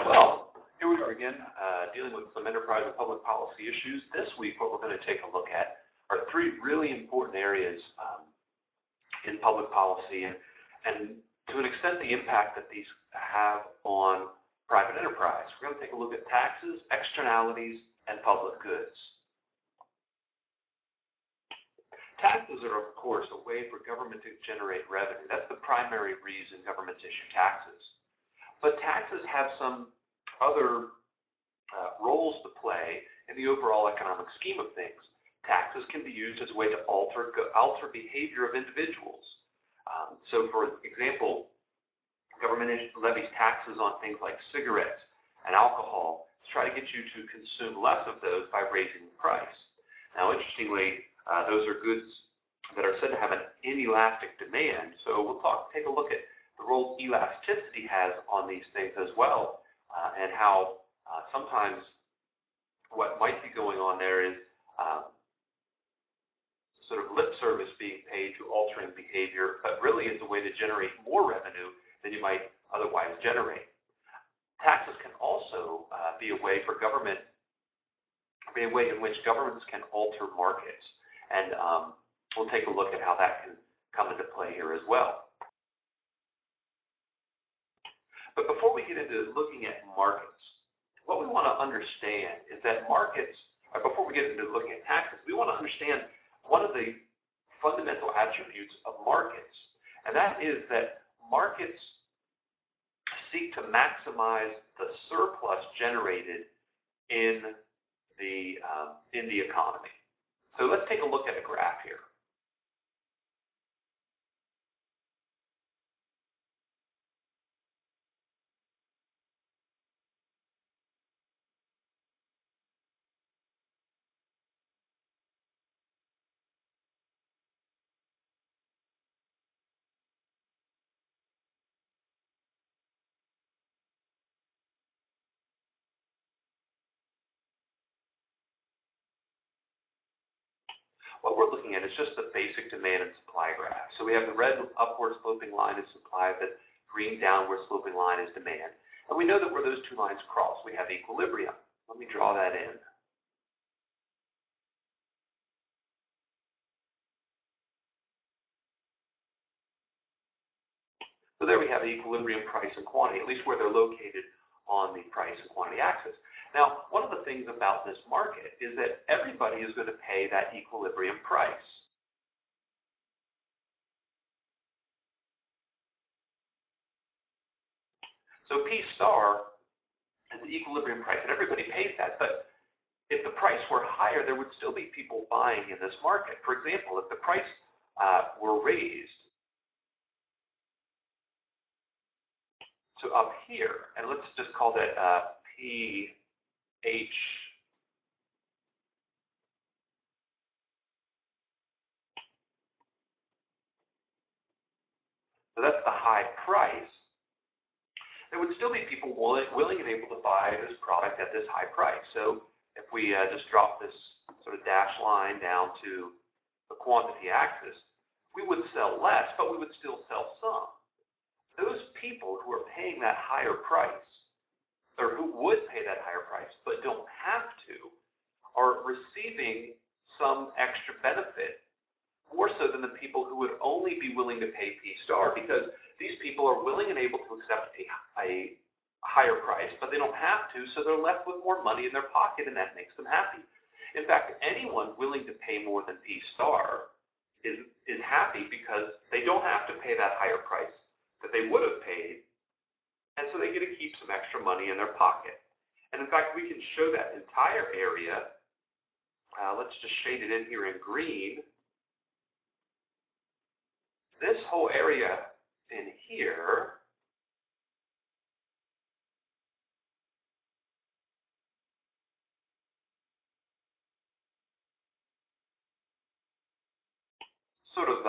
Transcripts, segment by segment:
Well, here we are again, dealing with some enterprise and public policy issues. This week, what we're going to take a look at are three really important areas in public policy and to an extent the impact that these have on private enterprise. We're going to take a look at taxes, externalities, and public goods. Taxes are, of course, a way for government to generate revenue. That's the primary reason governments issue taxes. But taxes have some other roles to play in the overall economic scheme of things. Taxes can be used as a way to alter behavior of individuals. So, for example, government levies taxes on things like cigarettes and alcohol to try to get you to consume less of those by raising the price. Now, interestingly, those are goods that are said to have an inelastic demand. So we'll take a look at the role elasticity has on these things as well, and how sometimes what might be going on there is sort of lip service being paid to altering behavior, but really it's a way to generate more revenue than you might otherwise generate. Taxes can also be a way in which governments can alter markets, and we'll take a look at how that can come into play here as well. But before we get into looking at markets, what we want to understand is that before we get into looking at taxes, we want to understand one of the fundamental attributes of markets, and that is that markets seek to maximize the surplus generated in the economy. So let's take a look at a graph here. What we're looking at is just the basic demand and supply graph. So we have the red upward sloping line is supply, the green downward sloping line is demand. And we know that where those two lines cross, we have equilibrium. Let me draw that in. So there we have the equilibrium price and quantity, at least where they're located on the price and quantity axis. Now, one of the things about this market is that everybody is going to pay that equilibrium price. So P star is the equilibrium price, and everybody pays that. But if the price were higher, there would still be people buying in this market. For example, if the price were raised to up here, and let's just call that P H. So that's the high price. There would still be people willing and able to buy this product at this high price. So if we just drop this sort of dashed line down to the quantity axis, we would sell less, but we would still sell some. Those people who are paying that higher price, or who would pay that higher price but don't have to, are receiving some extra benefit, more so than the people who would only be willing to pay P star, because these people are willing and able to accept a higher price, but they don't have to, so they're left with more money in their pocket, and that makes them happy. In fact, anyone willing to pay more than P star is happy because they don't have to pay that higher price that they would have paid, and so they get to keep some extra money in their pocket. And in fact, we can show that entire area. Let's just shade it in here in green. This whole area in here sort of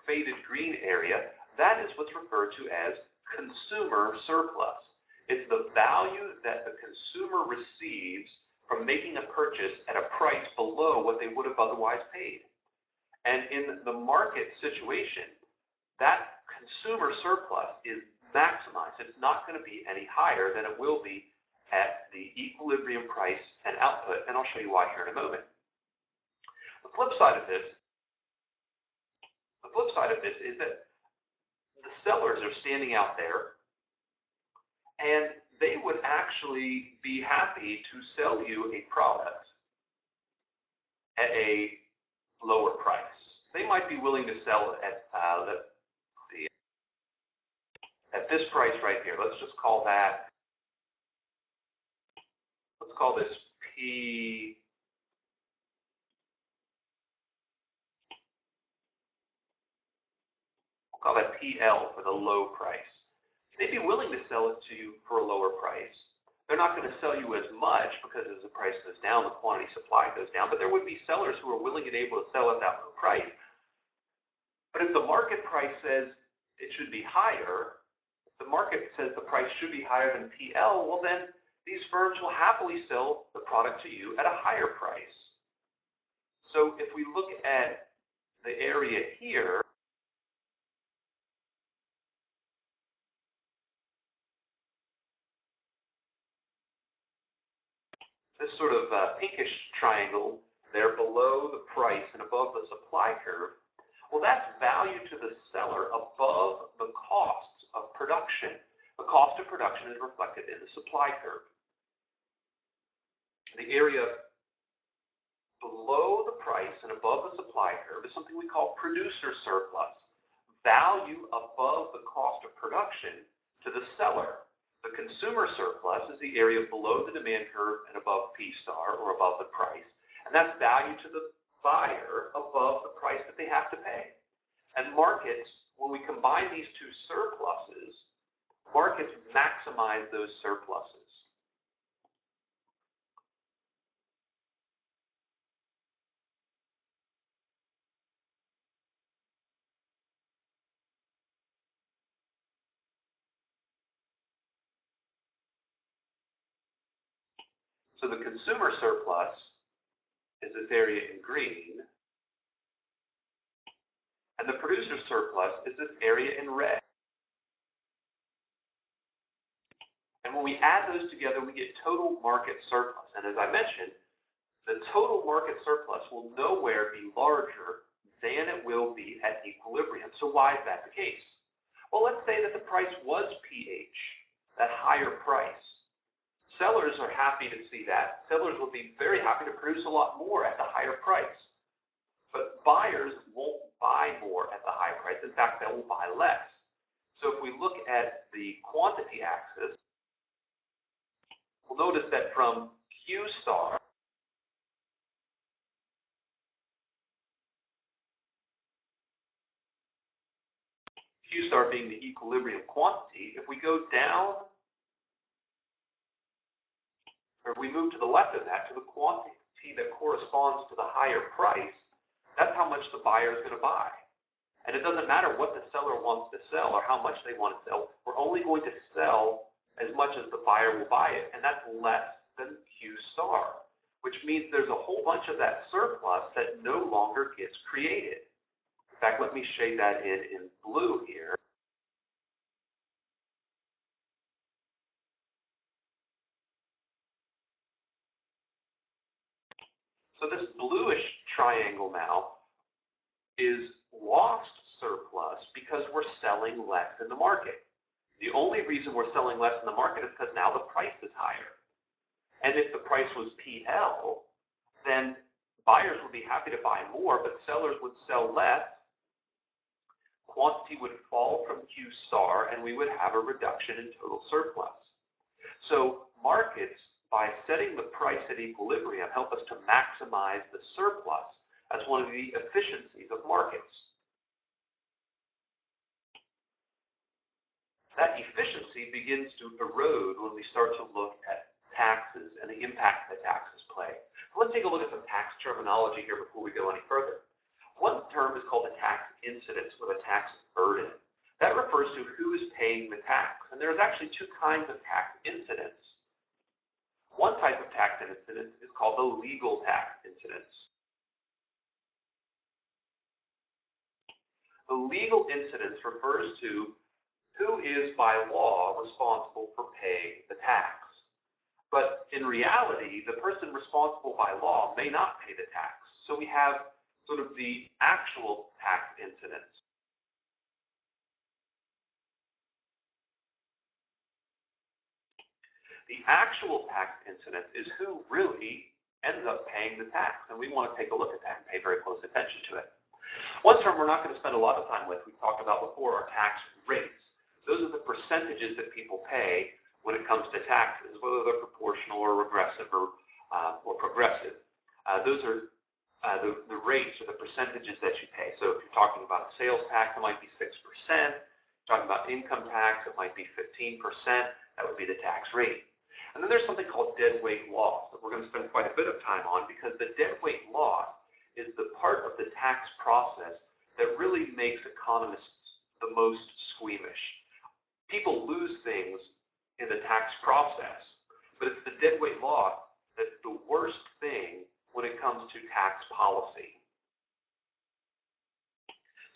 faded green area, that is what's referred to as consumer surplus. It's the value that the consumer receives from making a purchase at a price below what they would have otherwise paid. And in the market situation, that consumer surplus is maximized. It's not going to be any higher than it will be at the equilibrium price and output, and I'll show you why here in a moment. The flip side of this is that the sellers are standing out there, and they would actually be happy to sell you a product at a lower price. They might be willing to sell it at this price right here. Let's just call that. Let's call this P. We'll call that PL for the low price. They'd be willing to sell it to you for a lower price. They're not going to sell you as much because as the price goes down, the quantity supply goes down. But there would be sellers who are willing and able to sell at that low price. But if the market price says it should be higher, if the market says the price should be higher than PL, well then these firms will happily sell the product to you at a higher price. So if we look at the area here, this sort of pinkish triangle there below the price and above the supply curve, well, that's value to the seller above the costs of production. The cost of production is reflected in the supply curve. The area below the price and above the supply curve is something we call producer surplus. Value above the cost of production to the seller. The consumer surplus is the area below the demand curve and above P star, or above the price. And that's value to the buyer above the price that they have to pay. And markets, when we combine these two surpluses, markets maximize those surpluses. So the consumer surplus is this area in green, and the producer surplus is this area in red. And when we add those together, we get total market surplus. And as I mentioned, the total market surplus will nowhere be larger than it will be at equilibrium. So why is that the case? Well, let's say that the price was PH, that higher price. Sellers are happy to see that. Sellers will be very happy to produce a lot more at the higher price. But buyers won't buy more at the high price. In fact, they will buy less. So if we look at the quantity axis, we'll notice that from Q star, Q star being the equilibrium quantity, if we go down, or if we move to the left of that, to the quantity that corresponds to the higher price, that's how much the buyer is going to buy. And it doesn't matter what the seller wants to sell or how much they want to sell. We're only going to sell as much as the buyer will buy it, and that's less than Q star, which means there's a whole bunch of that surplus that no longer gets created. In fact, let me shade that in blue here. So this bluish triangle now is lost surplus because we're selling less in the market. The only reason we're selling less in the market is because now the price is higher. And if the price was PL, then buyers would be happy to buy more, but sellers would sell less. Quantity would fall from Q star, and we would have a reduction in total surplus. So markets, by setting the price at equilibrium, help us to maximize the surplus as one of the efficiencies of markets. That efficiency begins to erode when we start to look at taxes and the impact that taxes play. So let's take a look at some tax terminology here before we go any further. One term is called the tax incidence or the tax burden. That refers to who is paying the tax. And there's actually two kinds of tax incidence. One type of tax incidence is called the legal tax incidence. The legal incidence refers to who is by law responsible for paying the tax. But in reality, the person responsible by law may not pay the tax. So we have sort of the actual tax incidence. The actual tax incidence is who really ends up paying the tax, and we want to take a look at that and pay very close attention to it. One term we're not going to spend a lot of time with, we talked about before, are tax rates. Those are the percentages that people pay when it comes to taxes, whether they're proportional or regressive or progressive. Those are the rates or the percentages that you pay. So if you're talking about sales tax, it might be 6%. Talking about income tax, it might be 15%. That would be the tax rate. And then there's something called deadweight loss that we're going to spend quite a bit of time on, because the deadweight loss is the part of the tax process that really makes economists the most squeamish. People lose things in the tax process, but it's the deadweight loss that's the worst thing when it comes to tax policy.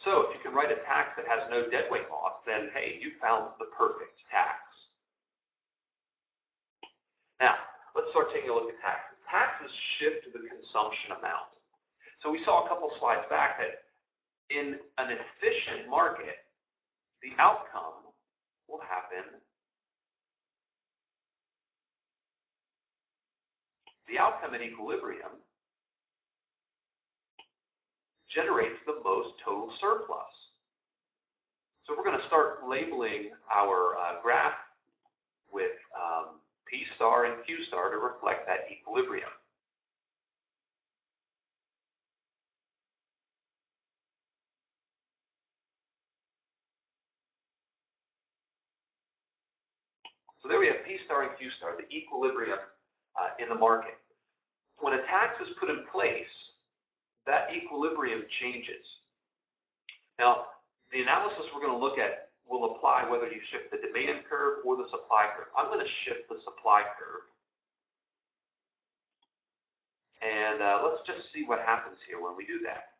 So if you can write a tax that has no deadweight loss, then hey, you found the perfect tax. Now, let's start taking a look at taxes. Taxes shift the consumption amount. So we saw a couple slides back that in an efficient market, the outcome will happen. The outcome in equilibrium generates the most total surplus. So we're going to start labeling our graph with P star and Q star to reflect that equilibrium. So there we have P star and Q star, the equilibrium in the market. When a tax is put in place, that equilibrium changes. Now, the analysis we're going to look at will apply whether you shift the demand curve or the supply curve. I'm going to shift the supply curve. And let's just see what happens here when we do that.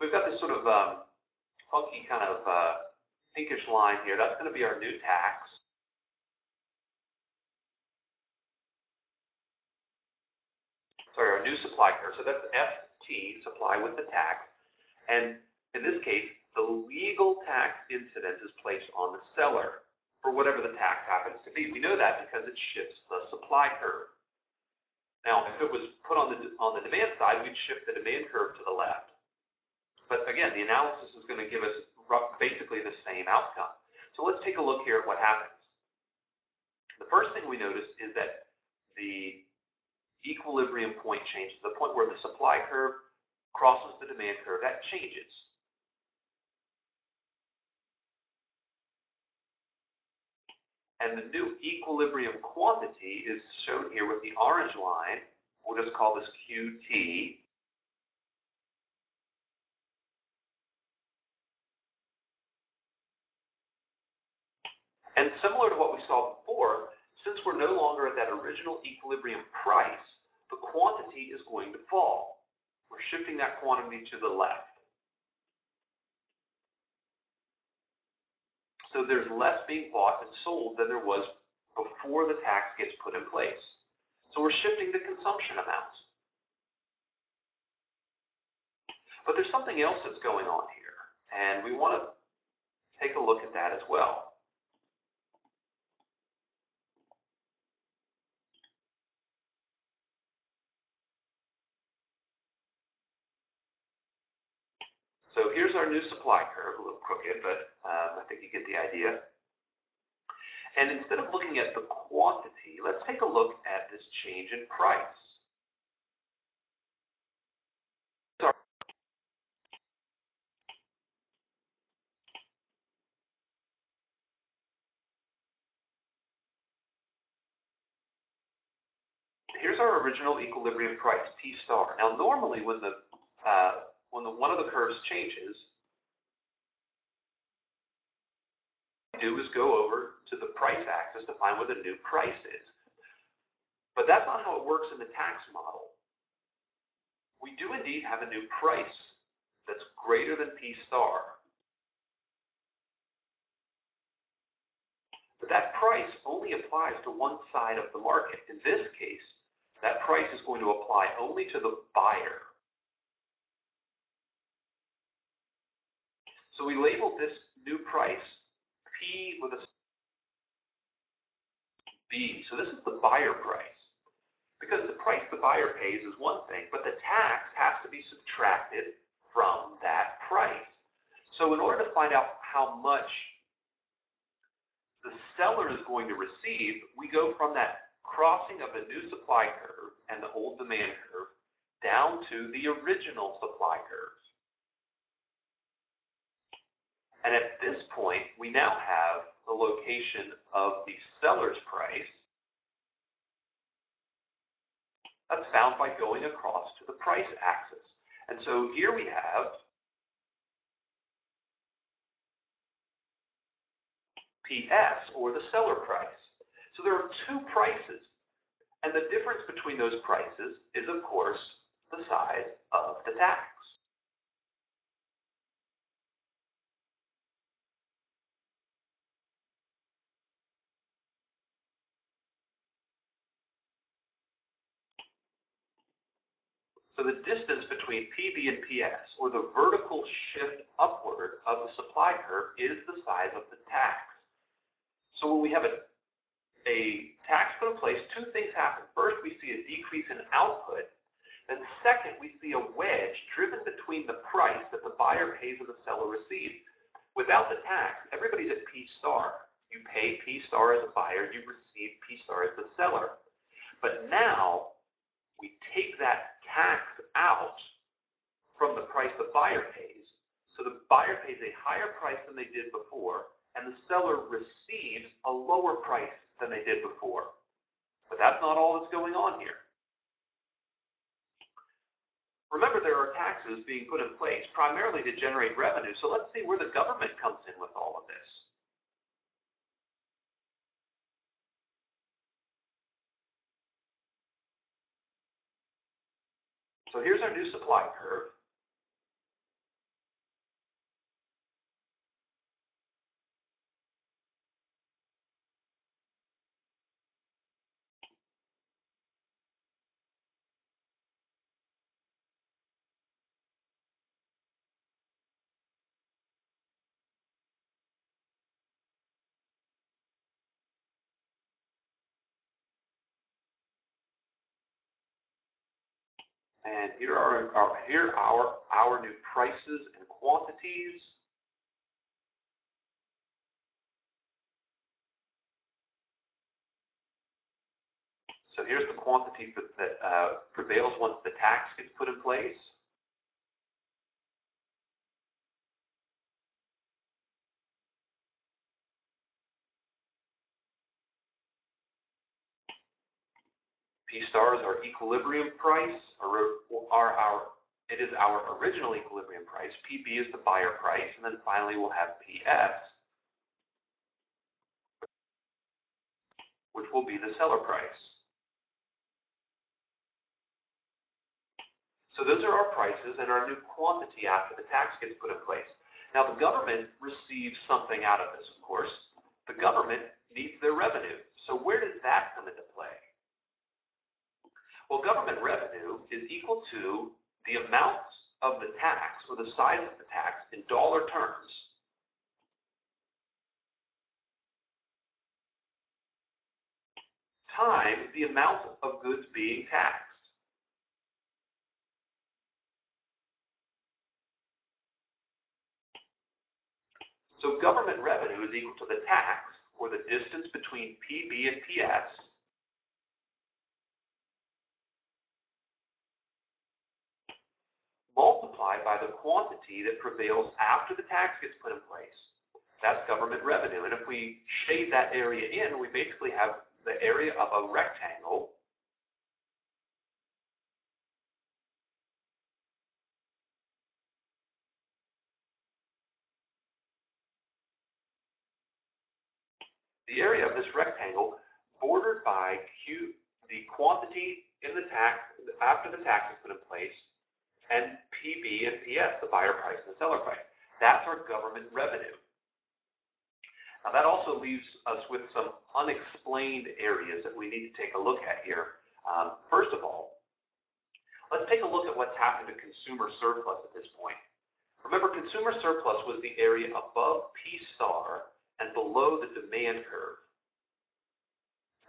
We've got this sort of funky kind of pinkish line here. That's going to be our new tax. Sorry, our new supply curve. So that's FT, supply with the tax. And in this case, the legal tax incidence is placed on the seller for whatever the tax happens to be. We know that because it shifts the supply curve. Now, if it was put on the demand side, we'd shift the demand curve to the left. But again, the analysis is going to give us basically the same outcome. So let's take a look here at what happens. The first thing we notice is that the equilibrium point changes, the point where the supply curve crosses the demand curve, that changes. And the new equilibrium quantity is shown here with the orange line. We'll just call this QT. And similar to what we saw before, since we're no longer at that original equilibrium price, the quantity is going to fall. We're shifting that quantity to the left. So there's less being bought and sold than there was before the tax gets put in place. So we're shifting the consumption amounts. But there's something else that's going on here, and we want to take a look at that as well. So here's our new supply curve, a little crooked, but I think you get the idea. And instead of looking at the quantity, let's take a look at this change in price. Here's our original equilibrium price, P star. Now, normally when one of the curves changes, what we do is go over to the price axis to find where the new price is. But that's not how it works in the tax model. We do indeed have a new price that's greater than P star. But that price only applies to one side of the market. In this case, that price is going to apply only to the buyer. So we labeled this new price P with a B. So this is the buyer price. Because the price the buyer pays is one thing, but the tax has to be subtracted from that price. So in order to find out how much the seller is going to receive, we go from that crossing of the new supply curve and the old demand curve down to the original supply curve. And at this point, we now have the location of the seller's price. That's found by going across to the price axis. And so here we have PS, or the seller price. So there are two prices. And the difference between those prices is, of course, the size of the tax. So the distance between PB and PS, or the vertical shift upward of the supply curve, is the size of the tax. So when we have a tax put in place, two things happen. First, we see a decrease in output. And second, we see a wedge driven between the price that the buyer pays and the seller receives. Without the tax, everybody's at P star. You pay P star as a buyer, you receive P star as the seller. But now, we take that tax out from the price the buyer pays. So the buyer pays a higher price than they did before, and the seller receives a lower price than they did before. But that's not all that's going on here. Remember, there are taxes being put in place primarily to generate revenue. So let's see where the government comes in with all of this. So here's our new supply curve. And here are our new prices and quantities. So here's the quantity that prevails once the tax gets put in place. P star is our equilibrium price, it is our original equilibrium price. PB is the buyer price, and then finally we'll have PS, which will be the seller price. So those are our prices and our new quantity after the tax gets put in place. Now the government receives something out of this, of course. The government needs their revenue. So where does that come into play? Well, government revenue is equal to the amount of the tax, or the size of the tax, in dollar terms, times the amount of goods being taxed. So government revenue is equal to the tax, or the distance between PB and PS, multiplied by the quantity that prevails after the tax gets put in place. That's government revenue. And if we shade that area in, we basically have the area of a rectangle the area of this rectangle bordered by the quantity in the tax after the tax is put in place, and PB and PS, the buyer price and the seller price. That's our government revenue. Now that also leaves us with some unexplained areas that we need to take a look at here. First of all, let's take a look at what's happened to consumer surplus at this point. Remember, consumer surplus was the area above P star and below the demand curve.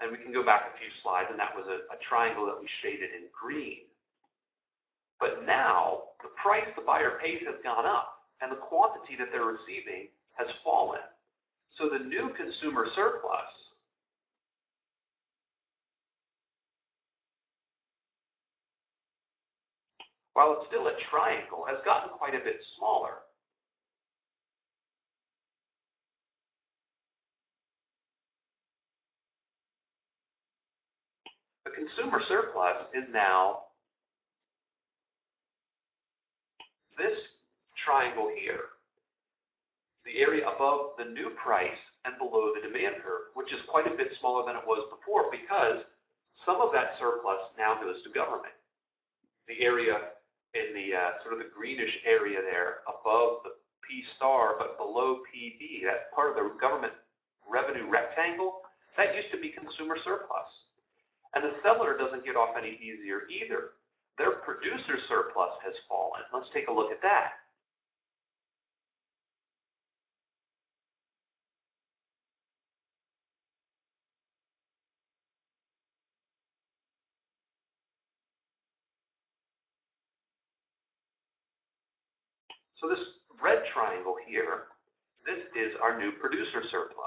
And we can go back a few slides, and that was a triangle that we shaded in green. But now, the price the buyer pays has gone up, and the quantity that they're receiving has fallen. So the new consumer surplus while it's still a triangle, has gotten quite a bit smaller. The consumer surplus is now this triangle here, the area above the new price and below the demand curve, which is quite a bit smaller than it was before because some of that surplus now goes to government. The area in the sort of the greenish area there above the P star but below PB, that's part of the government revenue rectangle, that used to be consumer surplus. And the seller doesn't get off any easier either. Their producer surplus has fallen. Let's take a look at that. So this red triangle here, this is our new producer surplus.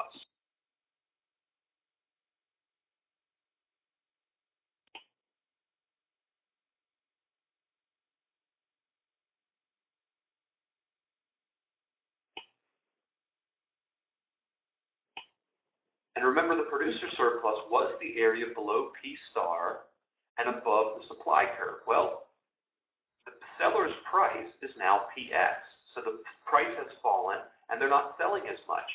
And remember, the producer surplus was the area below P star and above the supply curve. Well, the seller's price is now PS. So the price has fallen, and they're not selling as much.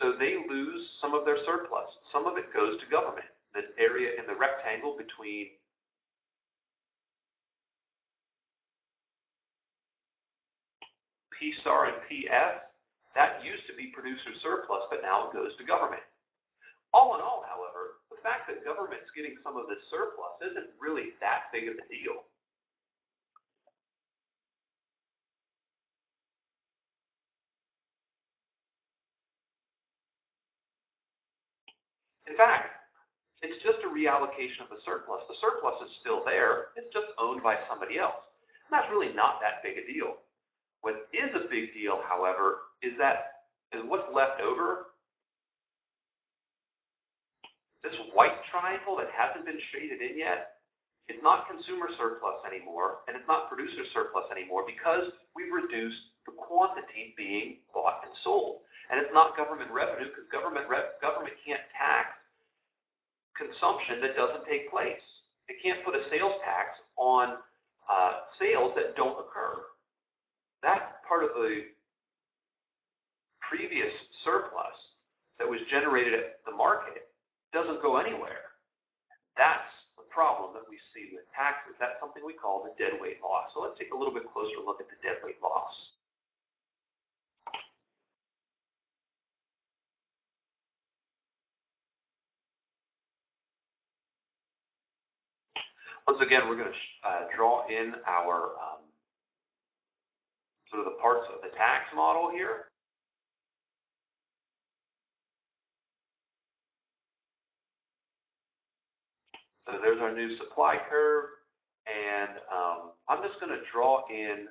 So they lose some of their surplus. Some of it goes to government. The area in the rectangle between P star and PS, that used to be producer surplus, but now it goes to government. All in all, however, the fact that government's getting some of this surplus isn't really that big of a deal. In fact, it's just a reallocation of the surplus. The surplus is still there. It's just owned by somebody else. And that's really not that big a deal. What is a big deal, however, is what's left over. This white triangle that hasn't been shaded in yet, it's not consumer surplus anymore, and it's not producer surplus anymore because we've reduced the quantity being bought and sold. And it's not government revenue because government can't tax consumption that doesn't take place. It can't put a sales tax on sales that don't occur. That part of the previous surplus that was generated at the market doesn't go anywhere. That's the problem that we see with taxes. That's something we call the deadweight loss. So let's take a little bit closer look at the deadweight loss. Once again, we're going to draw in our sort of the parts of the tax model here. So there's our new supply curve, and I'm just going to draw in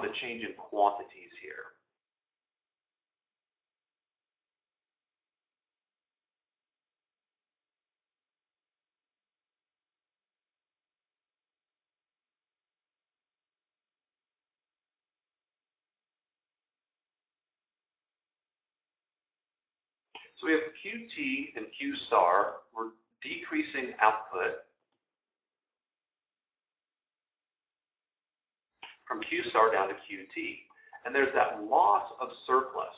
the change in quantities here. So we have QT and Q star. We're decreasing output from Q star down to QT. And there's that loss of surplus.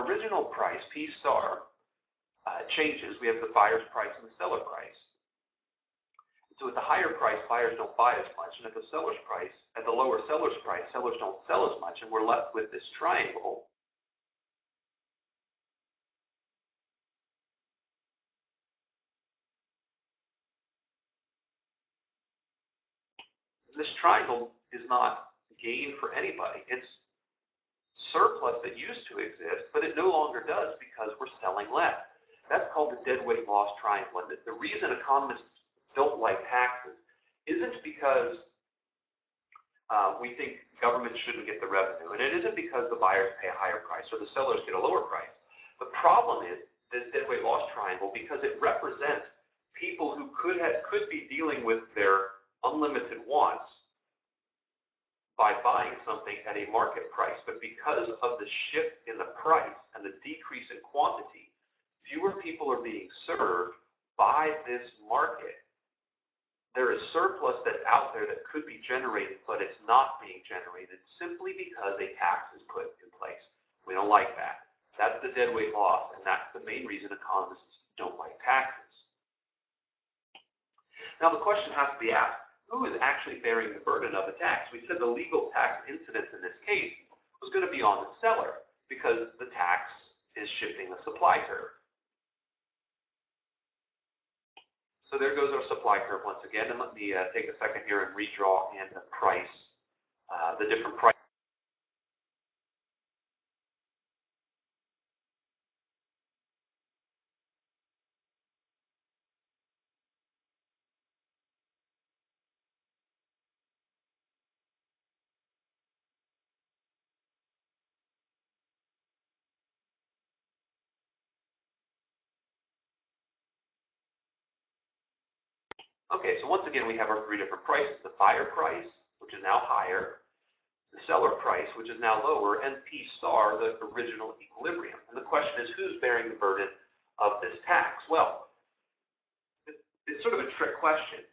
original price, P star, changes. We have the buyer's price and the seller price. So at the higher price, buyers don't buy as much, and at the seller's price, at the lower seller's price, sellers don't sell as much, and we're left with this triangle. This triangle is not gain for anybody. It's surplus that used to exist, but it no longer does because we're selling less. That's called the deadweight loss triangle. And the reason economists don't like taxes isn't because we think government shouldn't get the revenue, and it isn't because the buyers pay a higher price or the sellers get a lower price. The problem is this deadweight loss triangle because it represents people who could be dealing with their unlimited wants by buying something at a market price, but because of the shift in the price and the decrease in quantity, fewer people are being served by this market. There is surplus that's out there that could be generated, but it's not being generated simply because a tax is put in place. We don't like that. That's the deadweight loss, and that's the main reason economists don't like taxes. Now the question has to be asked, who is actually bearing the burden of the tax? We said the legal tax incidence in this case was going to be on the seller because the tax is shifting the supply curve. So there goes our supply curve once again, and let me take a second here and redraw in the price, the different price. Okay, so once again we have our three different prices: the buyer price, which is now higher, the seller price, which is now lower, and P star, the original equilibrium. And the question is, who's bearing the burden of this tax? Well, it's sort of a trick question.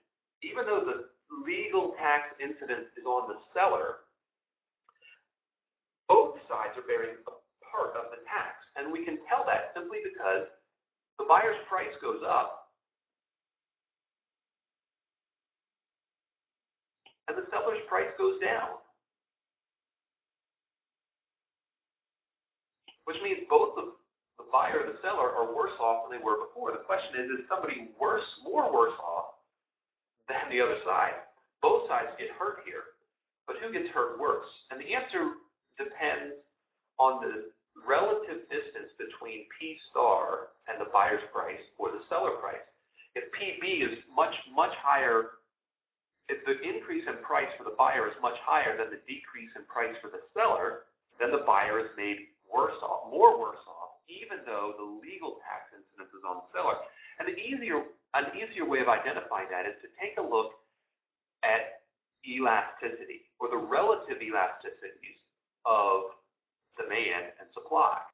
Even though the legal tax incidence is on the seller, both sides are bearing a part of the tax. And we can tell that simply because the buyer's price goes up and the seller's price goes down, which means both the buyer and the seller are worse off than they were before. The question is somebody more worse off than the other side? Both sides get hurt here, but who gets hurt worse? And the answer depends on the relative distance between P star and the buyer's price or the seller price. If PB is much higher, if the increase in price for the buyer is much higher than the decrease in price for the seller, then the buyer is made more worse off, even though the legal tax incidence is on the seller. And an easier way of identifying that is to take a look at elasticity, or the relative elasticities of demand and supply.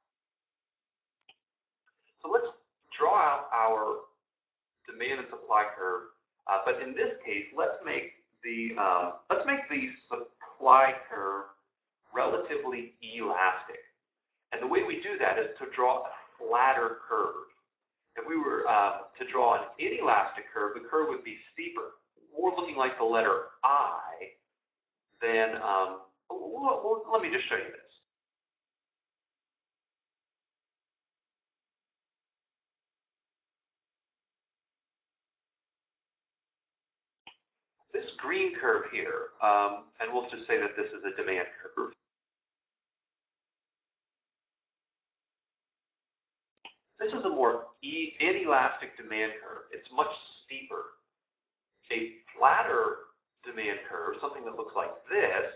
So let's draw out our demand and supply curve, but in this case, let's make the supply curve relatively elastic. And the way we do that is to draw a flatter curve. If we were to draw an inelastic curve, the curve would be steeper, more looking like the letter I than, let me just show you this. This green curve here, and we'll just say that this is a demand curve. This is a more inelastic demand curve. It's much steeper. A flatter demand curve, something that looks like this,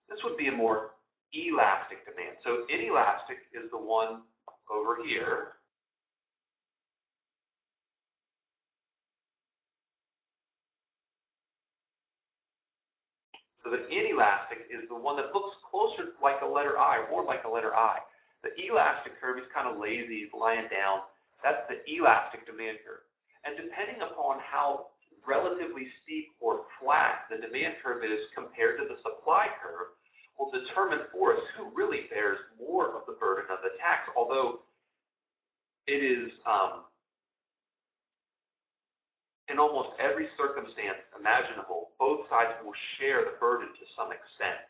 this would be a more elastic demand. So inelastic is the one over here. So the inelastic is the one that looks closer like a letter I, or more like a letter I. The elastic curve is kind of lazy, it's lying down, That's the elastic demand curve. And depending upon how relatively steep or flat the demand curve is compared to the supply curve will determine for us who really bears more of the burden of the tax, although it is in almost every circumstance imaginable, both sides will share the burden to some extent.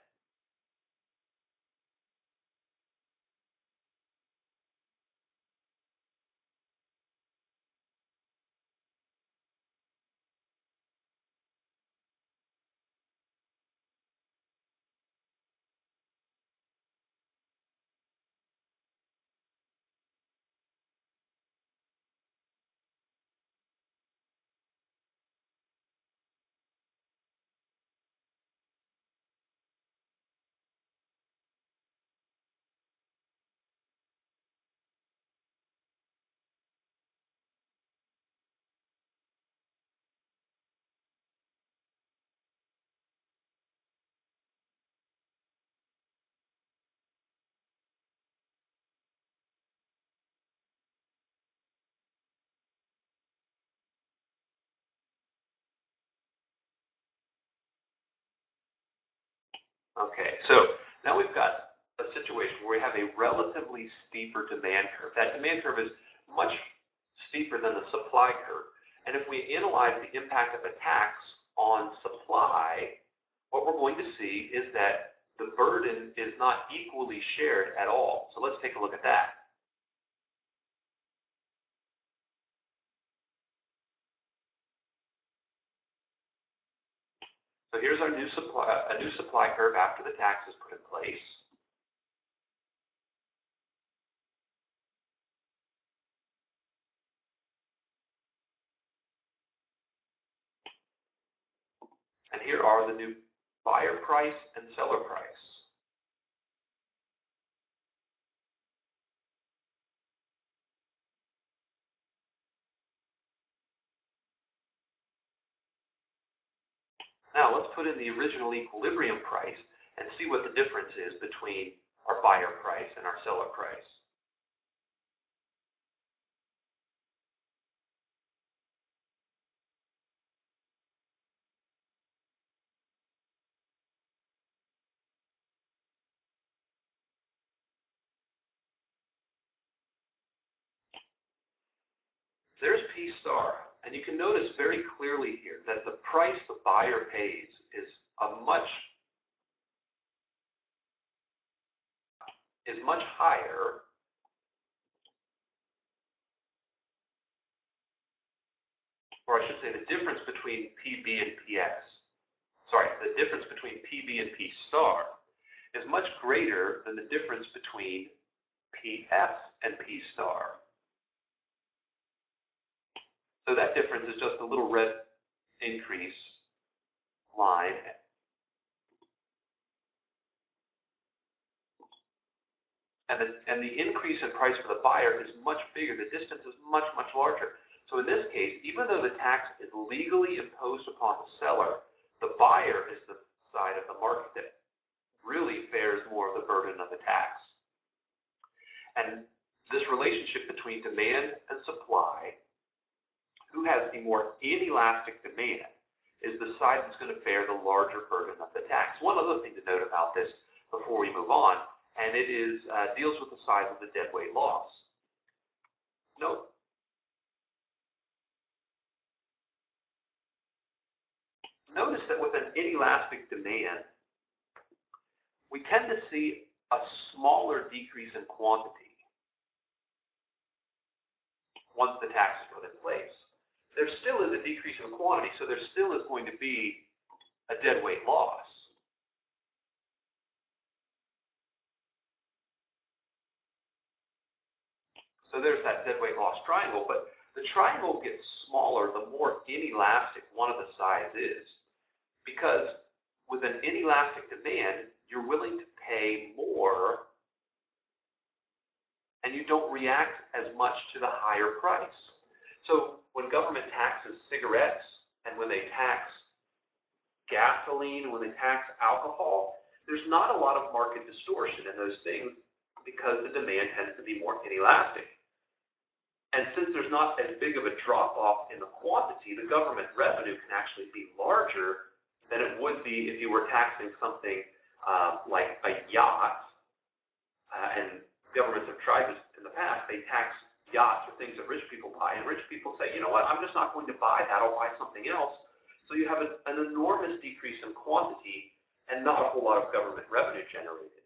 Okay, so now we've got a situation where we have a relatively steeper demand curve. That demand curve is much steeper than the supply curve. And if we analyze the impact of a tax on supply, what we're going to see is that the burden is not equally shared at all. So let's take a look at that. So here's our new supply curve after the tax is put in place. And here are the new buyer price and seller price. Now let's put in the original equilibrium price and see what the difference is between our buyer price and our seller price. There's P star, and you can notice very clearly here that the price the buyer pays is much higher, or I should say the difference between PB and PS. Sorry, the difference between PB and P star is much greater than the difference between PF and P star. So that difference is just a little red increase line. And the increase in price for the buyer is much bigger. The distance is much, much larger. So in this case, even though the tax is legally imposed upon the seller, the buyer is the side of the market that really bears more of the burden of the tax. And this relationship between demand and supply, who has the more inelastic demand, is the side that's going to bear the larger burden of the tax. One other thing to note about this before we move on, and it is deals with the size of the deadweight loss. Notice that with an inelastic demand, we tend to see a smaller decrease in quantity once the tax is put in place. There still is a decrease in quantity, so there still is going to be a deadweight loss. So there's that deadweight loss triangle, but the triangle gets smaller the more inelastic one of the sides is. Because with an inelastic demand, you're willing to pay more and you don't react as much to the higher price. So when government taxes cigarettes and when they tax gasoline, when they tax alcohol, there's not a lot of market distortion in those things because the demand tends to be more inelastic. And since there's not as big of a drop-off in the quantity, the government revenue can actually be larger than it would be if you were taxing something like a yacht. And governments have tried this in the past. They tax yachts or things that rich people buy, and rich people say, you know what, I'm just not going to buy that. I'll buy something else. So you have an enormous decrease in quantity and not a whole lot of government revenue generated.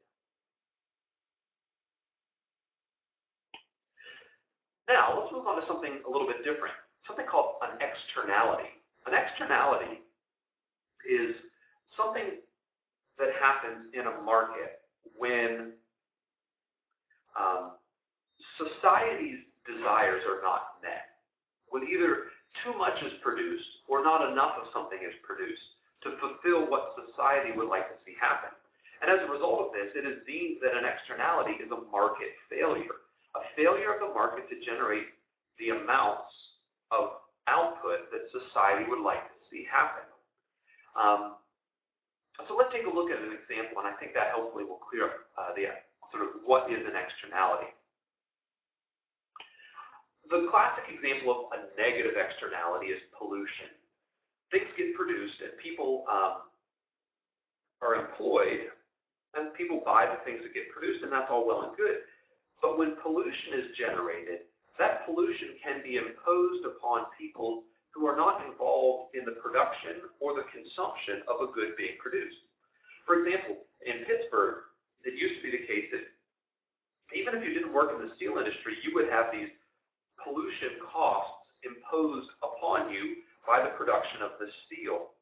Now, let's move on to something a little bit different, something called an externality. An externality is something that happens in a market when society's desires are not met, when either too much is produced or not enough of something is produced to fulfill what society would like to see happen. And as a result of this, it is deemed that an externality is a market failure, a failure of the market to generate the amounts of output that society would like to see happen. So let's take a look at an example, and I think that hopefully will clear up the sort of what is an externality. The classic example of a negative externality is pollution. Things get produced and people are employed and people buy the things that get produced, and that's all well and good. But when pollution is generated, that pollution can be imposed upon people who are not involved in the production or the consumption of a good being produced. For example, in Pittsburgh, it used to be the case that even if you didn't work in the steel industry, you would have these pollution costs imposed upon you by the production of the steel.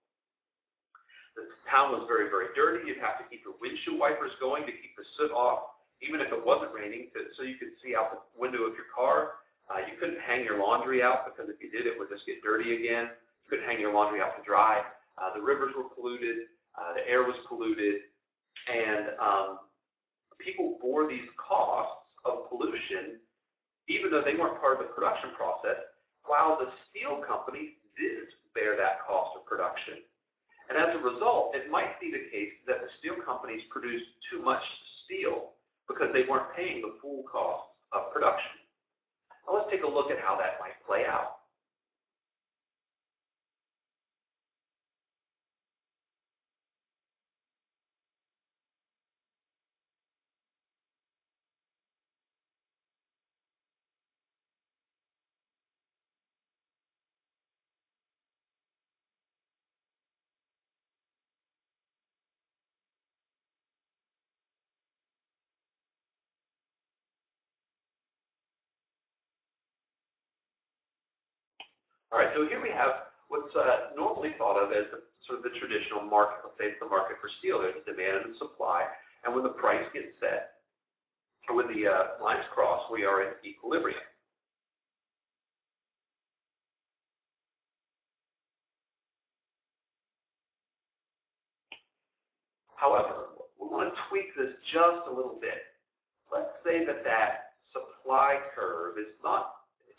The town was very, very dirty. You'd have to keep your windshield wipers going to keep the soot off, even if it wasn't raining, so you could see out the window of your car. You couldn't hang your laundry out because if you did, it would just get dirty again. You couldn't hang your laundry out to dry. The rivers were polluted. The air was polluted. And people bore these costs of pollution even though they weren't part of the production process, while the steel companies did bear that cost of production. And as a result, it might be the case that the steel companies produced too much steel because they weren't paying the full cost of production. Now let's take a look at how that might play out. All right, so here we have what's normally thought of as sort of the traditional market. Let's say it's the market for steel. There's demand and supply, and when the price gets set, or when the lines cross, we are in equilibrium. However, we want to tweak this just a little bit. Let's say that that supply curve is not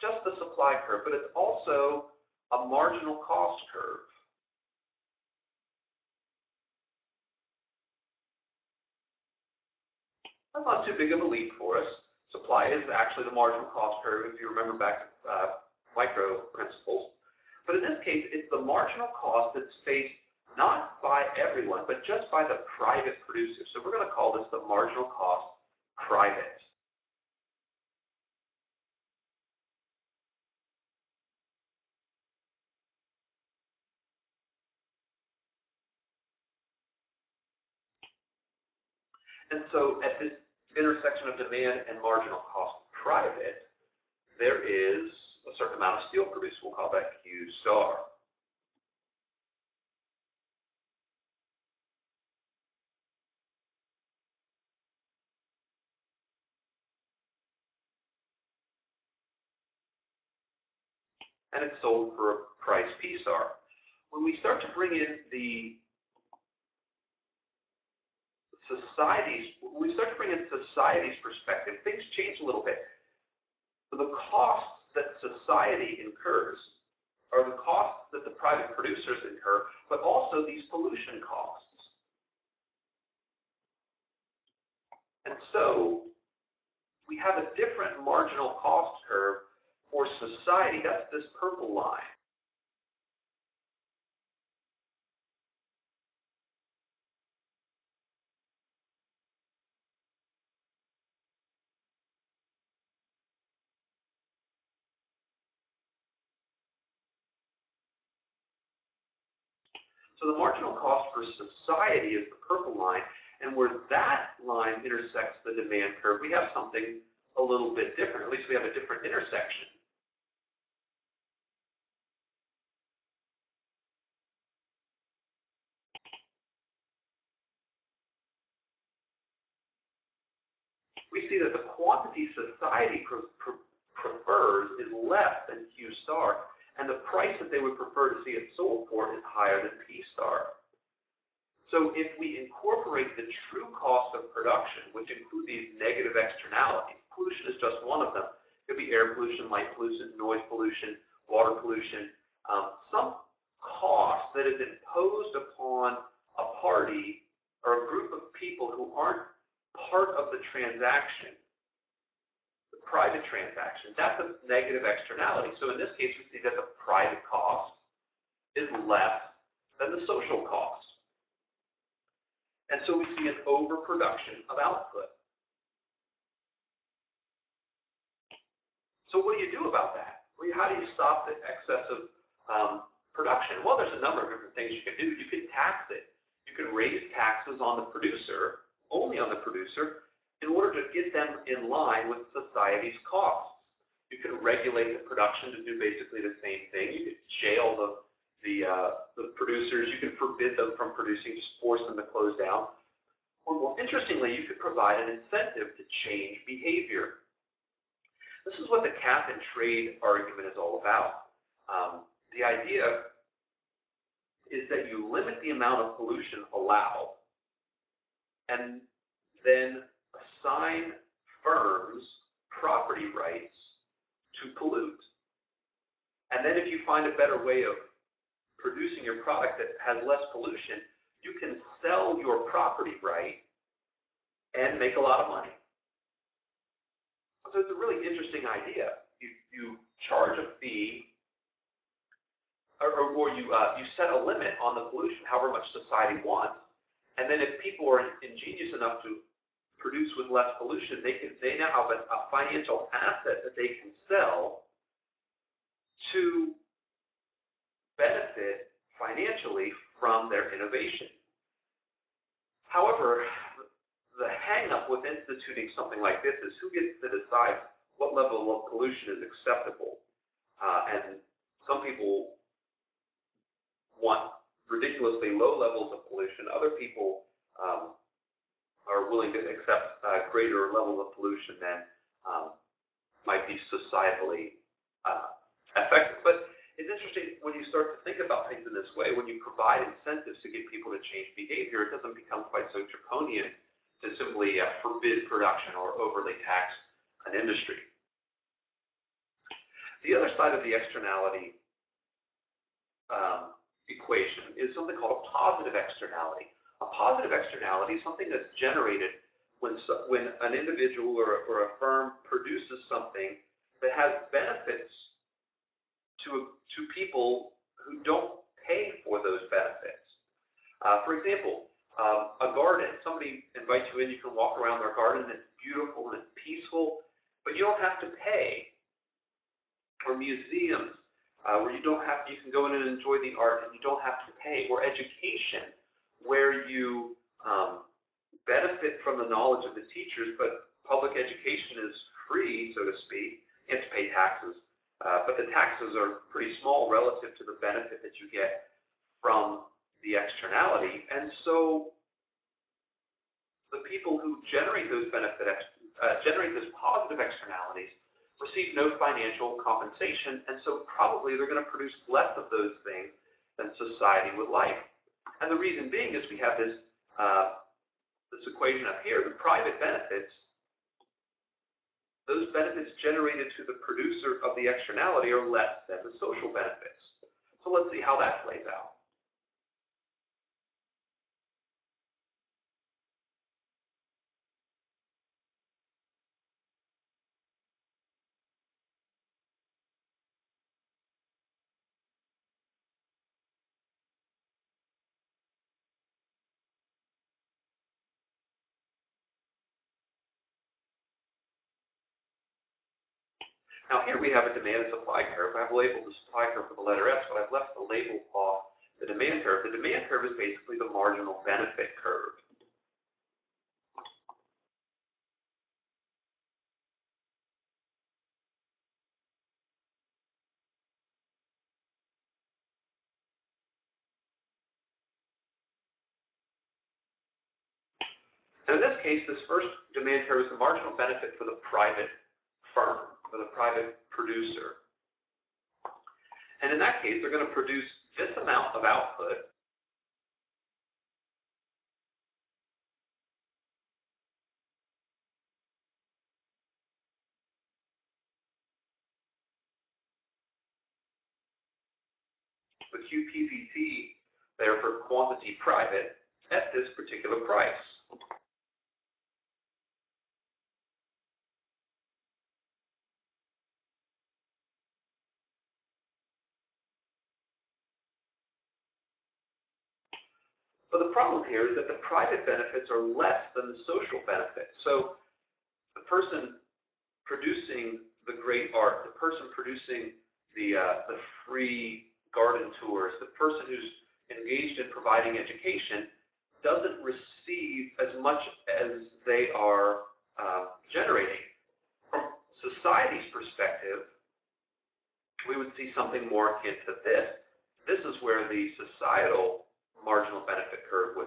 just the supply curve, but it's also a marginal cost curve. That's not too big of a leap for us. Supply is actually the marginal cost curve, if you remember back to micro principles. But in this case, it's the marginal cost that's faced not by everyone, but just by the private producers. So we're going to call this the marginal cost private. And so at this intersection of demand and marginal cost private, there is a certain amount of steel produced. We'll call that Q star. And it's sold for a price P star. When we start to bring in the society's perspective, things change a little bit. So the costs that society incurs are the costs that the private producers incur, but also these pollution costs. And so we have a different marginal cost curve for society, that's this purple line. So the marginal cost for society is the purple line, and where that line intersects the demand curve, we have something a little bit different. At least we have a different intersection. We see that the quantity society prefers is less than Q star, and the price that they would prefer to see it sold for is higher than P star. So if we incorporate the true cost of production, which include these negative externalities, pollution is just one of them. It could be air pollution, light pollution, noise pollution, water pollution, some cost that is imposed upon a party or a group of people who aren't part of the transaction, the private transaction. That's a negative externality. So in this case, we see that the private cost is less than the social cost. And so we see an overproduction of output. So what do you do about that? Well, how do you stop the excess of production? Well, there's a number of different things you can do. You can tax it. You can raise taxes on the producer, only on the producer, in order to get them in line with society's costs. You can regulate the production to do basically the same thing. You could jail the producers. You can forbid them from producing, just force them to close down. Or more interestingly, you could provide an incentive to change behavior. This is what the cap and trade argument is all about. The idea is that you limit the amount of pollution allowed and then assign firms property rights to pollute. And then if you find a better way of producing your product that has less pollution, you can sell your property right and make a lot of money. So it's a really interesting idea. You charge a fee, or you set a limit on the pollution, however much society wants, and then if people are ingenious enough to produce with less pollution, they now have a financial asset that they can sell to benefit financially from their innovation. However, the hang-up with instituting something like this is who gets to decide what level of pollution is acceptable. And some people want ridiculously low levels of pollution. Other people are willing to accept greater levels of pollution than might be societally effective. But it's interesting when you start to think about things in this way, when you provide incentives to get people to change behavior, it doesn't become quite so draconian to simply forbid production or overly tax an industry. The other side of the externality equation is something called a positive externality. A positive externality is something that's generated when an individual or a firm produces something that has benefits to people who don't pay for those benefits. For example, a garden. Somebody invites you in, you can walk around their garden, it's beautiful and it's peaceful, but you don't have to pay. Or museums, where you can go in and enjoy the art and you don't have to pay. Or education, where you benefit from the knowledge of the teachers, but public education is free, so to speak. You have to pay taxes. But the taxes are pretty small relative to the benefit that you get from the externality. And so the people who generate those generate those positive externalities receive no financial compensation, and so probably they're going to produce less of those things than society would like. And the reason being is we have this equation up here, the private benefits. Those benefits generated to the producer of the externality are less than the social benefits. So let's see how that plays out. Now here we have a demand and supply curve. I've labeled the supply curve for the letter S, but I've left the label off the demand curve. The demand curve is basically the marginal benefit curve. And in this case, this first demand curve is the marginal benefit for the private firm, for the private producer. And in that case, they're going to produce this amount of output with QPVT there for quantity private at this particular price. But the problem here is that the private benefits are less than the social benefits. So the person producing the great art, the person producing the free garden tours, the person who's engaged in providing education doesn't receive as much as they are generating. From society's perspective, we would see something more akin to this. This is where the societal marginal benefit curve would.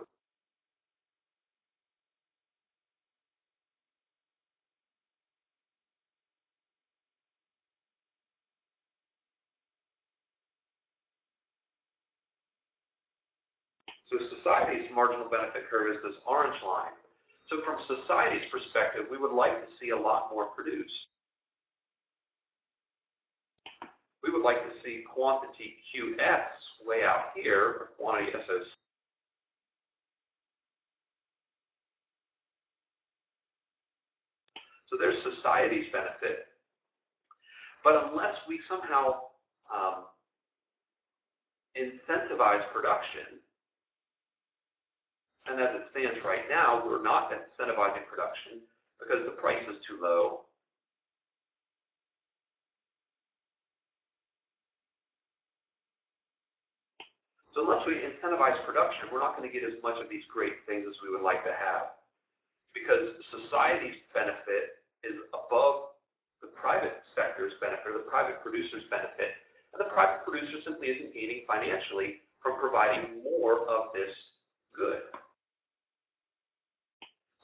So society's marginal benefit curve is this orange line. So from society's perspective, we would like to see a lot more produced. We would like to see quantity QS way out here, or quantity SOC. So there's society's benefit. But unless we somehow incentivize production, and as it stands right now, we're not incentivizing production because the price is too low. So unless we incentivize production, we're not going to get as much of these great things as we would like to have, because society's benefit is above the private sector's benefit, or the private producer's benefit, and the private producer simply isn't gaining financially from providing more of this good.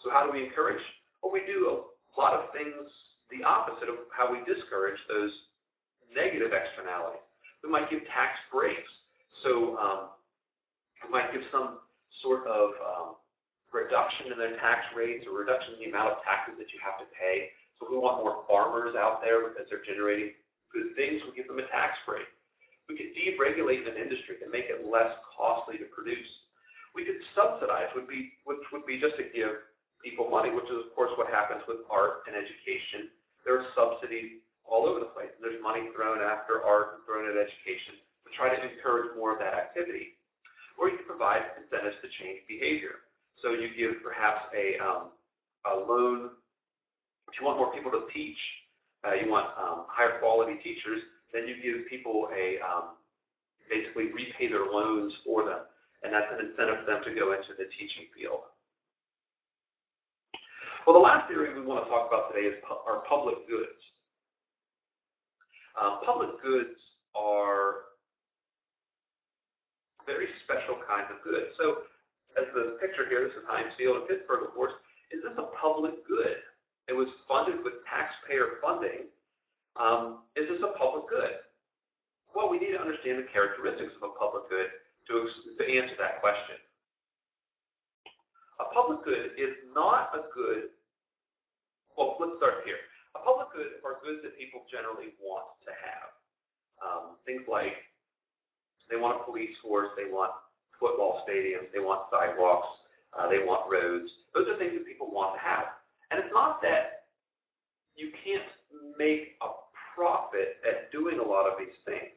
So how do we encourage? Well, we do a lot of things the opposite of how we discourage those negative externalities. We might give tax breaks. So we might give some sort of reduction in their tax rates, or reduction in the amount of taxes that you have to pay. So if we want more farmers out there because they're generating good things, we give them a tax break. We could deregulate an industry and make it less costly to produce. We could subsidize, which would be just to give people money, which is, of course, what happens with art and education. There are subsidies all over the place. There's money thrown after art and thrown at education to try to encourage more of that activity. Or you can provide incentives to change behavior. So you give perhaps a loan. If you want more people to teach, you want higher quality teachers, then you give people basically repay their loans for them. And that's an incentive for them to go into the teaching field. Well, the last area we want to talk about today are public goods. Public goods are very special kinds of goods. So, as the picture here, this is Heinz Field in Pittsburgh, of course. Is this a public good? It was funded with taxpayer funding. Is this a public good? Well, we need to understand the characteristics of a public good to answer that question. A public good is not a good. Well, let's start here. A public good are goods that people generally want to have. Things like they want a police force, they want football stadiums, they want sidewalks, they want roads. Those are things that people want to have. And it's not that you can't make a profit at doing a lot of these things.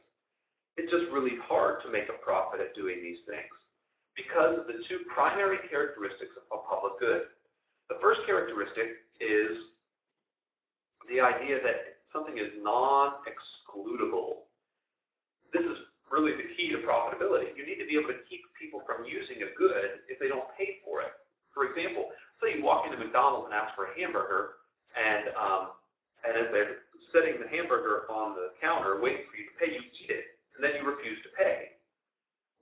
It's just really hard to make a profit at doing these things because of the two primary characteristics of a public good. The first characteristic is the idea that something is non-excludable. This is really the key to profitability. You need to be able to keep people from using a good if they don't pay for it. For example, say you walk into McDonald's and ask for a hamburger, and as they're setting the hamburger on the counter waiting for you to pay, you eat it, and then you refuse to pay.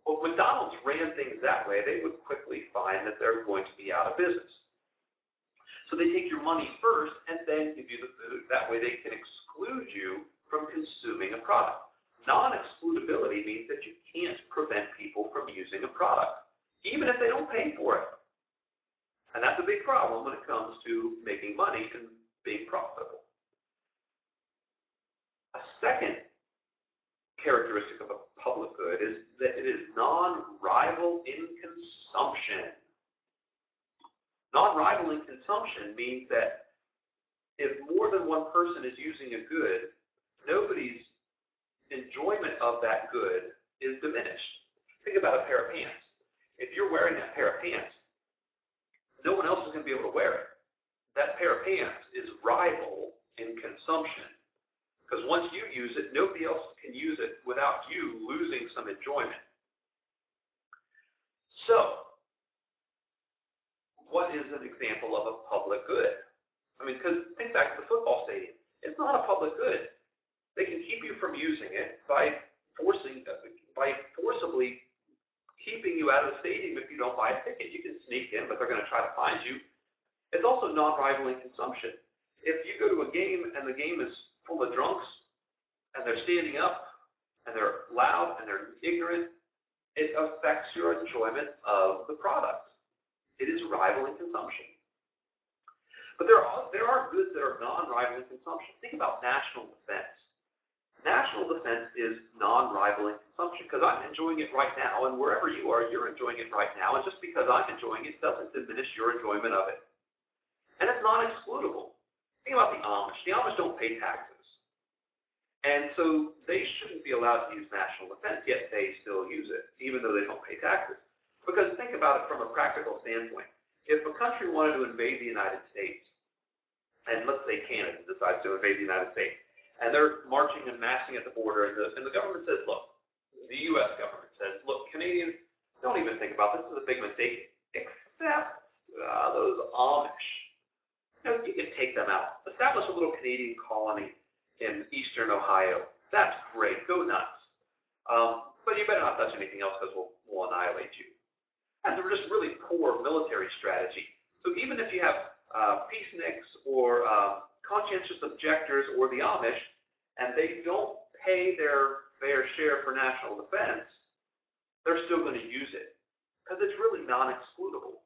Well, if McDonald's ran things that way, they would quickly find that they're going to be out of business. So they take your money first and then give you the food. That way they can exclude you from consuming a product. Non-excludability means that you can't prevent people from using a product, even if they don't pay for it. And that's a big problem when it comes to making money and being profitable. A second characteristic of a public good is that it is non-rival in consumption. Non-rival in consumption means that if more than one person is using a good, nobody's enjoyment of that good is diminished. Think about a pair of pants. If you're wearing that pair of pants, no one else is going to be able to wear it. That pair of pants is rival in consumption. Because once you use it, nobody else can use it without you losing some enjoyment. So, what is an example of a public good? I mean, because think back to the football stadium. It's not a public good. They can keep you from using it by forcibly keeping you out of the stadium if you don't buy a ticket. You can sneak in, but they're going to try to find you. It's also non-rival in consumption. If you go to a game and the game is full of drunks and they're standing up and they're loud and they're ignorant, it affects your enjoyment of the product. It is rival in consumption. But there are goods that are non-rival in consumption. Think about national defense. National defense is non-rival in consumption because I'm enjoying it right now, and wherever you are, you're enjoying it right now, and just because I'm enjoying it doesn't diminish your enjoyment of it. And it's non-excludable. Think about the Amish. The Amish don't pay taxes. And so they shouldn't be allowed to use national defense, yet they still use it, even though they don't pay taxes. Because think about it from a practical standpoint. If a country wanted to invade the United States, and let's say Canada decides to invade the United States, and they're marching and massing at the border, and the government says, look, the U.S. government says, look, Canadians, don't even think about this. This is a big mistake, except those Amish. You can take them out. Establish a little Canadian colony in eastern Ohio. That's great. Go nuts. But you better not touch anything else because we'll annihilate you. That's a just really poor military strategy. So even if you have peaceniks or conscientious objectors or the Amish, and they don't pay their fair share for national defense, they're still going to use it because it's really non-excludable.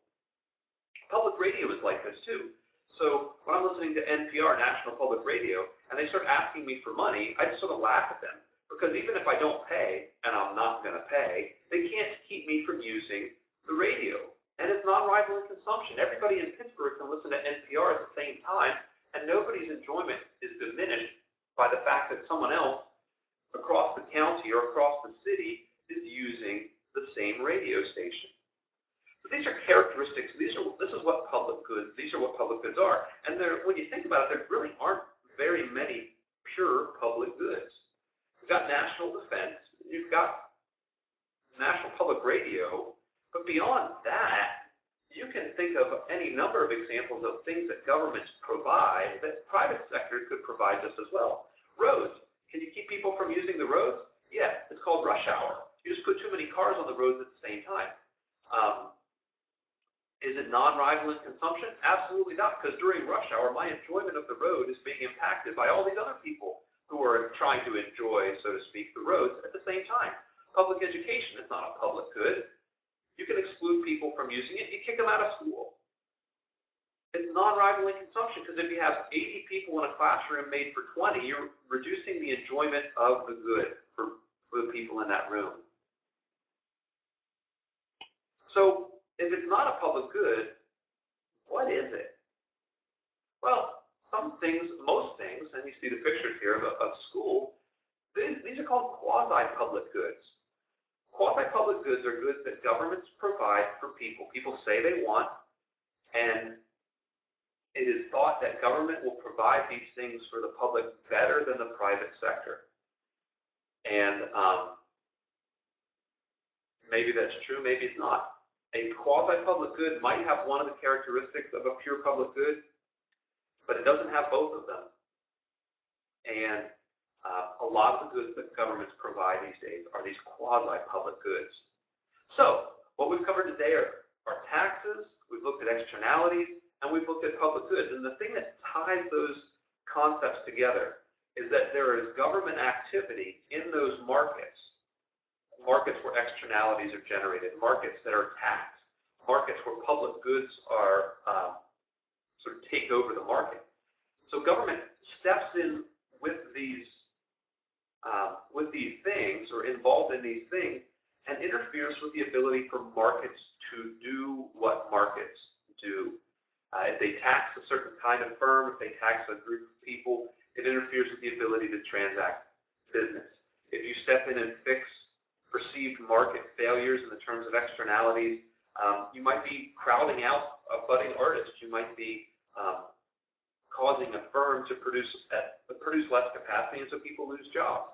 Public radio is like this too. So when I'm listening to NPR, National Public Radio, and they start asking me for money, I just sort of laugh at them because even if I don't pay, and I'm not going to pay, they can't keep me from using the radio. And it's non-rival in consumption. Everybody in Pittsburgh can listen to NPR at the same time, and nobody's enjoyment is diminished by the fact that someone else across the county or across the city is using the same radio station. So these are characteristics. This is what public goods. These are what public goods are. And when you think about it, there really aren't very many pure public goods. You've got national defense. You've got national public radio. But beyond that, you can think of any number of examples of things that governments provide that private sector could provide just as well. Roads. Can you keep people from using the roads? Yeah, it's called rush hour. You just put too many cars on the roads at the same time. Is it non-rival in consumption? Absolutely not, because during rush hour, my enjoyment of the road is being impacted by all these other people who are trying to enjoy, so to speak, the roads at the same time. Public education is not a public good. You can exclude people from using it. You kick them out of school. It's non-rival in consumption because if you have 80 people in a classroom made for 20, you're reducing the enjoyment of the good for the people in that room. So if it's not a public good, what is it? Well, some things, most things, and you see the pictures here of school, these are called quasi-public goods. Quasi-public goods are goods that governments provide for people. People say they want, and it is been thought that government will provide these things for the public better than the private sector. And maybe that's true, maybe it's not. A quasi-public good might have one of the characteristics of a pure public good, but it doesn't have both of them. And a lot of the goods that governments provide these days are these quasi-public goods. So, what we've covered today are taxes, we've looked at externalities, and we've looked at public goods. And the thing that ties those concepts together is that there is government activity in those markets where externalities are generated, markets that are taxed, markets where public goods are sort of take over the market. So government steps in with these things, or involved in these things, and interferes with the ability for markets to do what markets do. If they tax a certain kind of firm, if they tax a group of people, it interferes with the ability to transact business. If you step in and fix perceived market failures in the terms of externalities, you might be crowding out a budding artist. You might be causing a firm to produce less capacity, and so people lose jobs.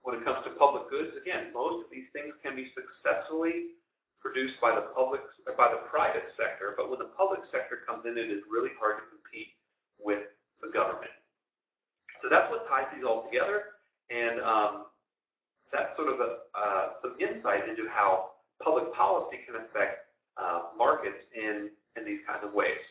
When it comes to public goods, again, most of these things can be successfully produced by the private sector, but when the public sector comes in, it is really hard to compete with the government. So that's what ties these all together, and that's sort of some insight into how public policy can affect markets in these kinds of ways.